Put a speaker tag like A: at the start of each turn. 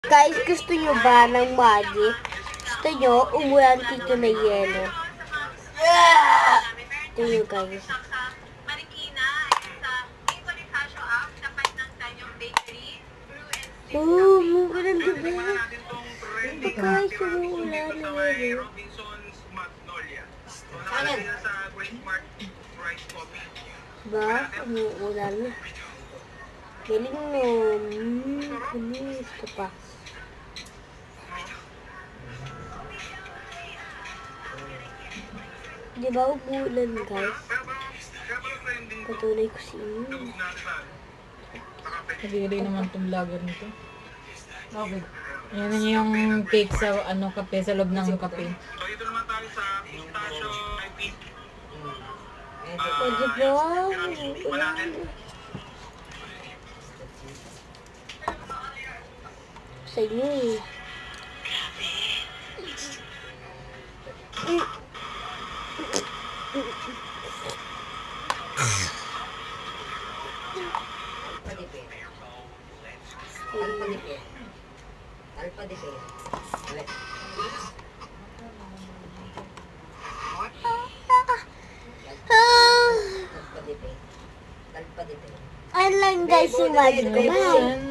A: Guys, gusto nyo ba ng magic? Gusto nyo umulan dito na yelo? Ito nyo guys. Oh, umulan diba? Ito guys, umulan na yelo. Ba? Umuulan na. Galing nun. Kunis ka pa. Di ba umuulan guys? Patunay ko sa inyo.
B: Nagigilay naman itong vlogger nito. Okay. Ayan na yung cake sa kape, sa loob ng kape.
C: So ito naman tayo sa pistachio IP.
A: O di ba? Umuulan. Sa inyo eh.
D: Alpha de Pe. Alpha de Pe.
A: Ano lang guys si magic ko. Bye!